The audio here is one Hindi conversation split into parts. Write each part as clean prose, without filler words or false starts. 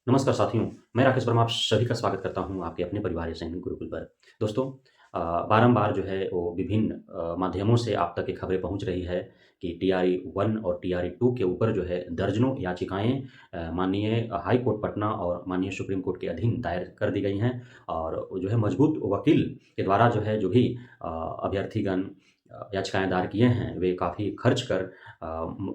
नमस्कार साथियों, मैं राकेश वर्मा आप सभी का स्वागत करता हूँ आपके अपने परिवार या सैनिक गुरुकुल पर। दोस्तों बारंबार जो है वो विभिन्न माध्यमों से आप तक ये खबरें पहुँच रही है कि टीआरई 1 और टीआरई 2 के ऊपर जो है दर्जनों याचिकाएँ माननीय हाई कोर्ट पटना और माननीय सुप्रीम कोर्ट के अधीन दायर कर दी गई हैं और वो जो है मजबूत वकील के द्वारा जो है जो भी अभ्यर्थीगण याचिकाएँ दायर किए हैं, वे काफ़ी खर्च कर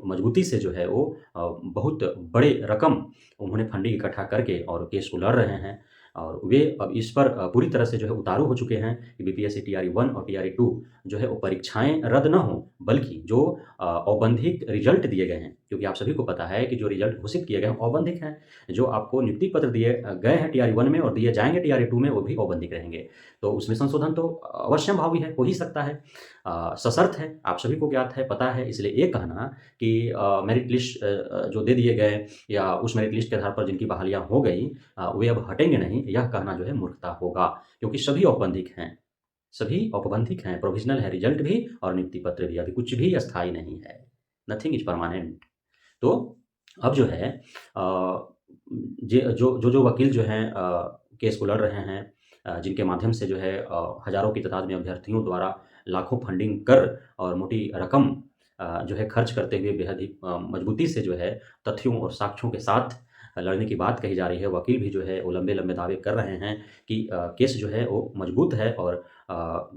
मजबूती से जो है वो बहुत बड़े रकम उन्होंने फंडिंग इकट्ठा करके और केस को लड़ रहे हैं और वे अब इस पर पूरी तरह से जो है उतारू हो चुके हैं कि बीपीएससी टीआरई 1 और टीआरई 2 जो है वो परीक्षाएँ रद्द ना हों, बल्कि जो औबंधिक रिजल्ट दिए गए हैं, क्योंकि आप सभी को पता है कि जो रिजल्ट घोषित किए गए हैं, औबंधिक हैं। जो आपको नियुक्ति पत्र दिए गए हैं टीआरई 1 में और दिए जाएँगे टीआरई 2 में, वो भी औबंधिक रहेंगे। तो उसमें संशोधन तो अवश्यंभावी है, हो ही सकता है। सशर्त है, आप सभी को ज्ञात है, पता है, इसलिए ये कहना कि मेरिट लिस्ट जो दे दिए गए या उस मेरिट लिस्ट के आधार पर जिनकी बहालियाँ हो गई वे अब हटेंगे नहीं, यह कहना जो है मूर्खता होगा, क्योंकि सभी औपबंधिक हैं। सभी औपबंधिक हैं, प्रोविज़नल है रिज़ल्ट भी और नियुक्ति पत्र भी, अभी कुछ भी अस्थायी नहीं है। Nothing is permanent. तो अब जो है जे जो वकील जो हैं केस को लड़ रहे हैं जिनके माध्यम से जो है हज़ारों की तादाद में अभ्यर्थियों द्वारा लाखों फंडिंग कर और मोटी रकम जो है खर्च करते हुए बेहद ही मजबूती से जो है तथ्यों और साक्ष्यों के साथ लड़ने की बात कही जा रही है। वकील भी जो है वो लंबे-लंबे दावे कर रहे हैं कि केस जो है वो मजबूत है और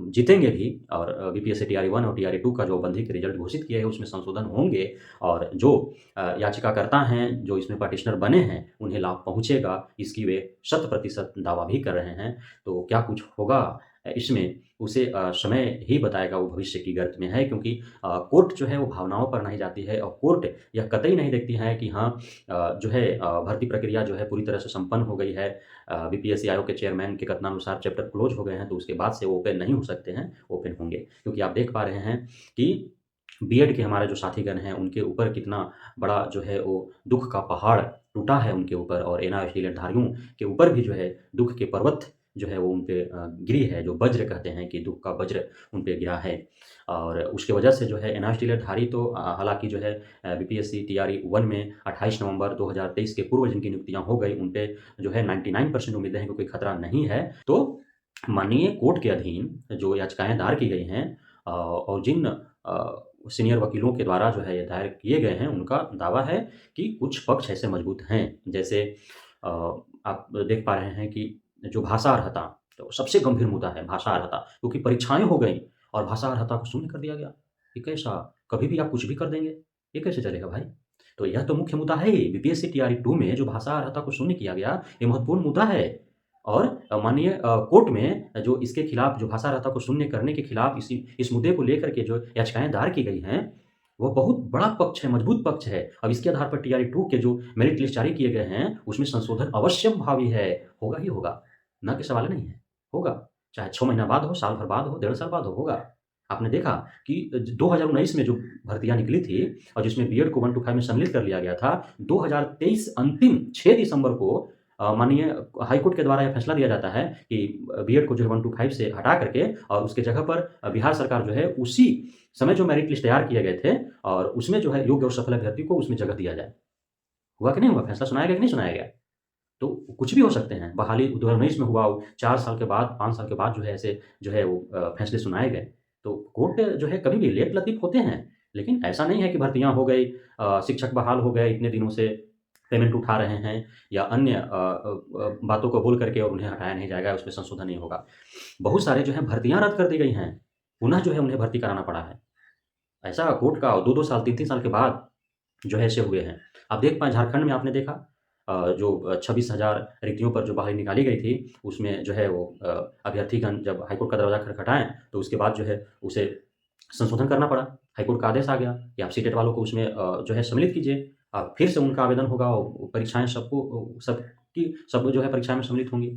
जीतेंगे भी और बीपीएससी टीआरई 1 और टीआरई 2 का जो औपबंधिक रिज़ल्ट घोषित किया है उसमें संशोधन होंगे और जो याचिकाकर्ता हैं, जो इसमें पटिशनर बने हैं, उन्हें लाभ पहुँचेगा, इसकी वे शत-प्रतिशत दावा भी कर रहे हैं। तो क्या कुछ होगा इसमें उसे समय ही बताएगा, वो भविष्य की गर्त में है क्योंकि कोर्ट जो है वो भावनाओं पर नहीं जाती है और कोर्ट यह कतई नहीं देखती है कि हाँ जो है भर्ती प्रक्रिया जो है पूरी तरह से संपन्न हो गई है। बीपीएससी आयोग के चेयरमैन के कथनानुसार चैप्टर क्लोज़ हो गए हैं, तो उसके बाद से वो ओपन नहीं हो सकते हैं, ओपन होंगे। क्योंकि आप देख पा रहे हैं कि बीएड के हमारे जो साथीगण हैं, उनके ऊपर कितना बड़ा जो है वो दुःख का पहाड़ टूटा है उनके ऊपर और एनआईटी धारियों के ऊपर भी जो है दुःख के पर्वत जो है वो उन पे गिरी है, जो वज्र कहते हैं कि दुःख का वज्र उन पे गिरा है। और उसकी वजह से जो है एनआईटी धारी तो हालाँकि जो है बीपीएससी टीआरई 1 में 28 नवंबर 2023 के पूर्व जिनकी नियुक्तियाँ हो गई, उन पे जो है 99% उम्मीदें हैं कि कोई खतरा नहीं है। तो माननीय कोर्ट के अधीन जो याचिकाएँ दायर की गई हैं और जिन सीनियर वकीलों के द्वारा जो है ये दायर किए गए हैं, उनका दावा है कि कुछ पक्ष ऐसे मजबूत हैं। जैसे अ, आप देख पा रहे हैं कि जो भाषा अर्हता, तो सबसे गंभीर मुद्दा है भाषा अर्हता, क्योंकि परीक्षाएँ हो गईं और भाषा अर्हता को शून्य कर दिया गया। ये कैसा? कभी भी आप कुछ भी कर देंगे, ये कैसे चलेगा भाई? तो यह तो मुख्य मुद्दा है ही, बीपीएससी टीआरई 2 में जो भाषा अर्हता को शून्य किया गया, ये महत्वपूर्ण मुद्दा है। और माननीय कोर्ट में जो इसके खिलाफ जो भाषा अर्हता को शून्य करने के खिलाफ इस मुद्दे को लेकर के जो याचिकाएँ दायर की गई हैं, वो बहुत बड़ा पक्ष है, मजबूत पक्ष है। अब इसके आधार पर टीआरई 2 के जो मेरिट लिस्ट जारी किए गए हैं, उसमें संशोधन अवश्यंभावी है, होगा ही होगा, ना कि सवाल नहीं है, होगा। चाहे 6 महीना बाद हो, साल भर बाद हो, डेढ़ साल बाद हो, होगा। आपने देखा कि 2019 में जो भर्तियाँ निकली थी और जिसमें बीएड को 1 to 5 में सम्मिलित कर लिया गया था, 2023 अंतिम 6 दिसंबर को माननीय हाईकोर्ट के द्वारा यह फैसला दिया जाता है कि बीएड को जो है 1 to 5 से हटा करके और उसके जगह पर बिहार सरकार जो है उसी समय जो मेरिट लिस्ट तैयार किए गए थे और उसमें जो है योग्य और सफल अभ्यर्थी को उसमें जगह दिया जाए। हुआ कि नहीं हुआ? फैसला सुनाया गया कि नहीं सुनाया गया? तो कुछ भी हो सकते हैं। बहाली 2019 में हुआ हो, 4 साल के बाद, 5 साल के बाद जो है ऐसे जो है वो फैसले सुनाए गए। तो कोर्ट जो है कभी भी लेट लतीफ़ होते हैं, लेकिन ऐसा नहीं है कि भर्तियाँ हो गई शिक्षक बहाल हो गए इतने दिनों से पेमेंट उठा रहे हैं या अन्य बातों को बोल करके और उन्हें हटाया नहीं जाएगा, उसमें संशोधन नहीं होगा। बहुत सारे जो है भर्तियाँ रद्द कर दी गई हैं, पुनः जो है उन्हें भर्ती कराना पड़ा है। ऐसा कोर्ट का 2-2 साल, 3-3 साल के बाद जो है ऐसे हुए हैं। आप देख पाएँ झारखंड में आपने देखा जो 26,000 रिक्तियों पर जो बहाली निकाली गई थी, उसमें जो है वो अभ्यर्थीगण जब हाईकोर्ट का दरवाज़ा खटखटाएँ, तो उसके बाद जो है उसे संशोधन करना पड़ा। हाईकोर्ट का आदेश आ गया कि आप सीटेट वालों को उसमें जो है सम्मिलित कीजिए। फिर से उनका आवेदन होगा और परीक्षाएँ सबकी सब जो है परीक्षा में सम्मिलित होंगी।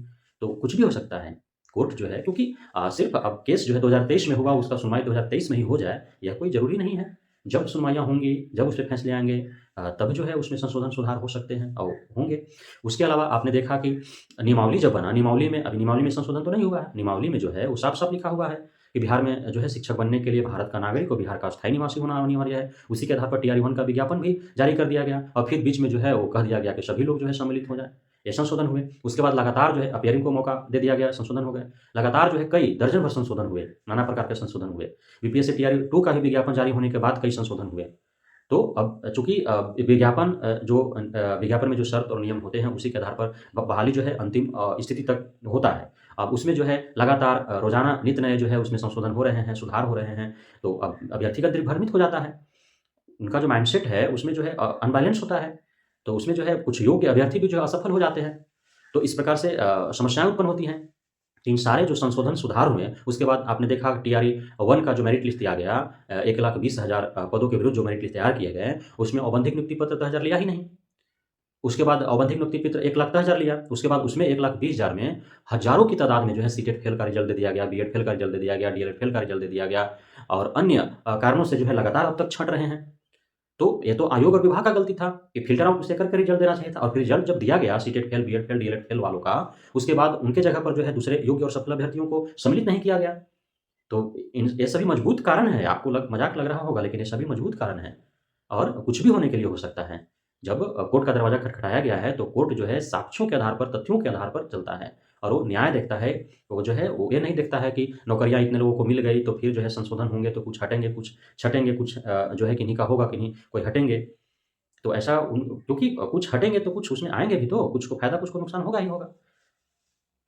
तो कुछ भी हो सकता है। कोर्ट जो है क्योंकि सिर्फ़ अब केस जो है 2023 में हुआ, उसका सुनवाई 2023 में ही हो जाए, यह कोई ज़रूरी नहीं है। जब सुनवाइयाँ होंगी, जब उसपे फैसले आएँगे तब जो है उसमें संशोधन सुधार हो सकते हैं और होंगे। उसके अलावा आपने देखा कि नियमावली जब बना, नियमावली में संशोधन तो नहीं हुआ है। नियमावली में जो है वो साफ-साफ लिखा हुआ है कि बिहार में जो है शिक्षक बनने के लिए भारत का नागरिक और बिहार का स्थायी निवासी होना अनिवार्य है। उसी के आधार पर टीआरई 1 का विज्ञापन भी जारी कर दिया गया और फिर बीच में जो है वो कह दिया गया कि सभी लोग जो है सम्मिलित हो जाएँ। ये संशोधन हुए। उसके बाद लगातार जो है अपीयरिंग को मौका दे दिया गया, संशोधन हो गए। लगातार जो है कई दर्जन भर संशोधन हुए, नाना प्रकार के संशोधन हुए। बीपीएससी टीआरई 2 का भी विज्ञापन जारी होने के बाद कई संशोधन हुए। तो अब चूँकि विज्ञापन में जो शर्त और नियम होते हैं, उसी के आधार पर बहाली जो है अंतिम स्थिति तक होता है। अब उसमें जो है लगातार रोज़ाना नित नए जो है उसमें संशोधन हो रहे हैं, सुधार हो रहे हैं, तो अब अभ्यर्थीगण दिग्भ्रमित हो जाता है। उनका जो माइंडसेट है उसमें जो है अनबैलेंस होता है, तो उसमें जो है कुछ योग्य अभ्यर्थी भी जो है असफल हो जाते हैं। तो इस प्रकार से समस्याएँ उत्पन्न होती हैं। इन सारे जो संशोधन सुधार हुए, उसके बाद आपने देखा टीआरई 1 का जो मेरिट लिस्ट दिया गया 1,20,000 पदों के विरुद्ध जो मेरिट लिस्ट तैयार किए गए, उसमें औपबंधिक नियुक्ति पत्र 10,000 लिया ही नहीं। उसके बाद औपबंधिक नियुक्ति पत्र 1,10,000 लिया, उसके बाद उसमें 1,20,000 में हज़ारों की तादाद में जो है सीटेट फेल का रिजल्ट दे दिया गया, बीएड फेल का रिजल्ट दे दिया गया, डीएलएड फेल का रिजल्ट दे दिया गया और अन्य कारणों से जो है लगातार अब तक छँट रहे हैं। तो ये तो आयोग और विभाग का गलती था कि फ़िल्टर आउट उसे करके रिजल्ट देना चाहिए था और फिर रिजल्ट जब दिया गया CTET fail, BEd fail, DElEd fail वालों का, उसके बाद उनके जगह पर जो है दूसरे योग्य और सफल अभ्यर्थियों को सम्मिलित नहीं किया गया। तो ये सभी मजबूत कारण हैं, आपको मज़ाक लग रहा होगा लेकिन ये सभी मजबूत कारण हैं और कुछ भी होने के लिए हो सकता है। जब कोर्ट का दरवाज़ा खटखटाया गया है तो कोर्ट जो है साक्ष्यों के आधार पर, तथ्यों के आधार पर चलता है और वो न्याय देखता है। वो जो है वो ये नहीं देखता है कि नौकरियाँ इतने लोगों को मिल गई तो फिर जो है संशोधन होंगे तो कुछ हटेंगे, कुछ छँटेंगे, कुछ जो है किन्हीं का होगा, किन्हीं कोई हटेंगे। तो ऐसा क्योंकि कुछ हटेंगे तो कुछ उसमें आएँगे भी तो, कुछ को फ़ायदा, कुछ को नुकसान होगा ही होगा।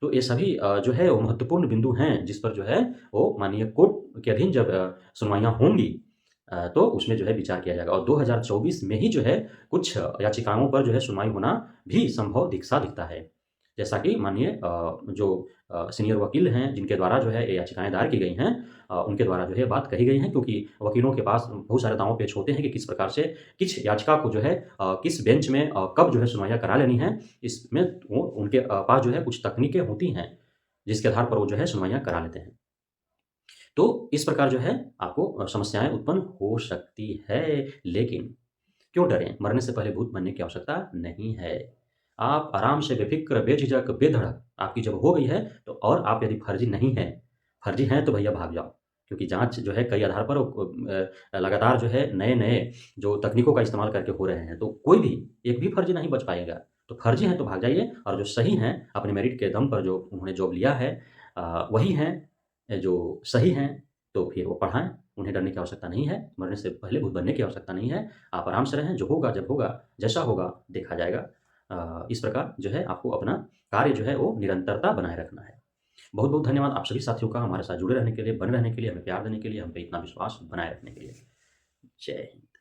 तो ये सभी जो है वो महत्वपूर्ण बिंदु हैं, जिस पर जो है वो माननीय कोर्ट के अधीन जब सुनवाइयाँ होंगी तो उसमें जो है विचार किया जाएगा और 2024 में ही जो है कुछ याचिकाओं पर जो है सुनवाई होना भी संभव दिखता है। जैसा कि माननीय जो सीनियर वकील हैं, जिनके द्वारा जो है ये याचिकाएँ दायर की गई हैं उनके द्वारा जो है बात कही गई है क्योंकि वकीलों के पास बहुत सारे दाँव-पेच होते हैं कि किस प्रकार से किस याचिका को जो है किस बेंच में कब जो है सुनवाइयाँ करा लेनी है। इसमें वो उनके पास जो है कुछ तकनीकें होती हैं, जिसके आधार पर वो जो है सुनवाइयाँ करा लेते हैं। तो इस प्रकार जो है आपको समस्याएँ उत्पन्न हो सकती है, लेकिन क्यों डरें? मरने से पहले भूत बनने की आवश्यकता नहीं है। आप आराम से बेफ़िक्र, बेझिझक, बेधड़क आपकी जब हो गई है तो और आप यदि फर्ज़ी नहीं हैं, फर्ज़ी हैं तो भैया भाग जाओ। क्योंकि जाँच जो है कई आधार पर लगातार जो है नए-नए जो तकनीकों का इस्तेमाल करके हो रहे हैं, तो कोई भी एक भी फर्ज़ी नहीं बच पाएगा। तो फर्ज़ी हैं तो भाग जाइए और जो सही हैं, अपने मेरिट के दम पर जो उन्होंने जॉब लिया है वही हैं जो सही हैं, तो फिर वो पढ़ाएँ। उन्हें डरने की आवश्यकता नहीं है, मरने से पहले भूत बनने की आवश्यकता नहीं है। आप आराम से रहें, जो होगा, जब होगा, जैसा होगा देखा जाएगा। इस प्रकार जो है आपको अपना कार्य जो है वो निरंतरता बनाए रखना है। बहुत-बहुत धन्यवाद आप सभी साथियों का हमारे साथ जुड़े रहने के लिए, बने रहने के लिए, हमें प्यार देने के लिए, हम पे इतना विश्वास बनाए रखने के लिए। जय हिंद।